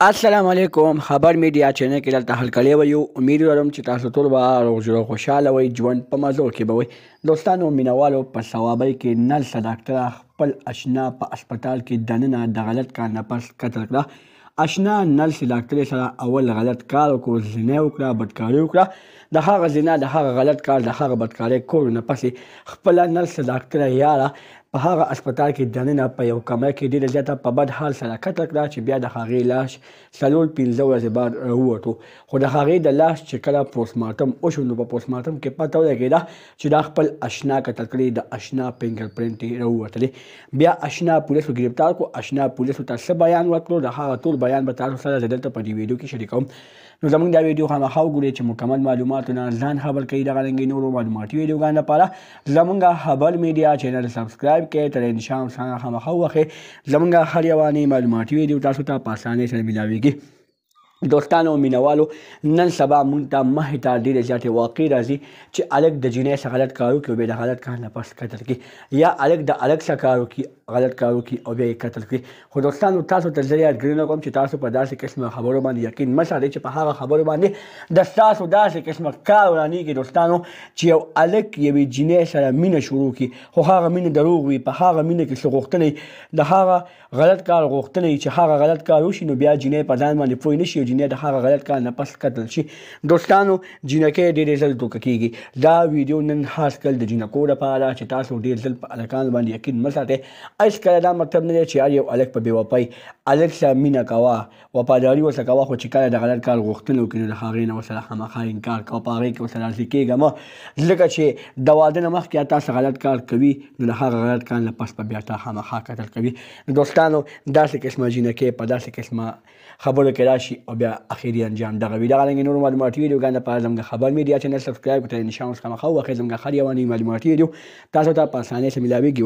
السلام علیکم. خبر میډیا چینل کې دلته هرکلی ویو. امید لرم چې تاسو ټول به روغ جوړ خوشحاله وئ، ژوند په مزو کې به وئ. دوستانو مینوالو، په ثوابۍ کې نرسه ډاکټره خپل اشنا په اسپتال کې دننه د غلط کار نه پس قتل کړه. اشنا نرسې ډاکټرې سره اول غلط کار وکړو، زنا وکړه، بدکاري وکړه. د هغه زنا، د هغه غلط کار، د هغه بدکارۍ کولو نه پسې خپله نرسه ډاکټره یاره په هغه اسپتال کې دننه په یو کمره کې ډېره زیاته په بد حال سره قتل کړه چې بیا د هغې لاش 4-5 ورځې بعد راووتو. خو د هغې د لاش چې کله پوسټمارټم وشو، نو په پوسټمارټم کې پته ولګېده چې دا خپل اشنا قتل کړې، د اشنا فنګر پرنټ یې راووتلې. بیا اشنا پولیسو ګرفتار کړو. اشنا پولیسو ته څه بیان ورکړو، د هغه ټول بیان به تاسو سره زه دلته په دې ویډیو کې شریکوم. نو زموږ دا ویډیو خامخا وګورئ چې مکمل معلوماتونه ځان خبر کړئ. دغه رنګې نورو معلوماتي ویډیوګانو لپاره زموږ خبر میډیا چینل سبسکرایب کړئ. تر انشاء سره خامخا ووخئ. زموږ هر یوانې معلوماتي ویډیو تاسو ته په اسانۍ سره میلاویږي. دوستانو مینوالو، نن سبا مونږ ته مخې ته ډېرې زیاتې واقعې راځي چې هلک د جینۍ څخه غلط کار وکړي او بیا د غلط کار نه پس قتل کړي، یا هلک د هلک څخه کار وکړي، غلط کار وکړي او بیا یې قتل کړي. خو دوستانو تاسو ته زه یادګاري کوم چې تاسو په داسې قسمه خبرو باندې یقین مه ساتئ چې په هغه خبرو باندې د ستاسو داسې قسمه کار ورانېږي دوستانو چې یو هلک یوې جینۍ سره مینه شروع کړي، خو هغه مینه دروغ وي. په هغه مینه کې څه غوښتنی، د هغه غلط کار غوښتنی چې هغه غلط کار وشي، نو بیا جینۍ په ځان باندې پوه نه شي او جینۍ د هغه غلط کار نه پس قتل شي. دوستانو جینکۍ ډېرې ځل دوکه کېږي. دا ویډیو نن خاص کل د جینکو لپاره چې تاسو ډېر ځل په هلکانو باندې یقین مه ساتئ. هېڅکله دا مطلب نه دی چې هر یو هلک په بېوفۍ هلک سره مینه کوه، وفاداري ورسره کوه، خو چې کله د غلط کار غوښتنه وکړي نو د هغې نه ورسره خامخا انکار کوه، په هغې کې ورسره راضي کېږه مه. ځکه چې د واده نه مخکې تاسو غلط کار کوي، نو د هغه غلط کار نه پس به بیا تا خامخا قتل کوي. دوستانو داسې قسمه جینکۍ په داسې قسمه خبرو کې راشي او بیا اخري انجام دغه وي. دغه رنګې نورو معلوماتي ویډیوګانو لپاره زموږ خبر میډیا چینل سبسکرایب کړئ. انشاءالله خامخا وخت زموږ هر یوانې معلوماتي ویډیو تاسو ته په اسانۍ سره میلاویږي.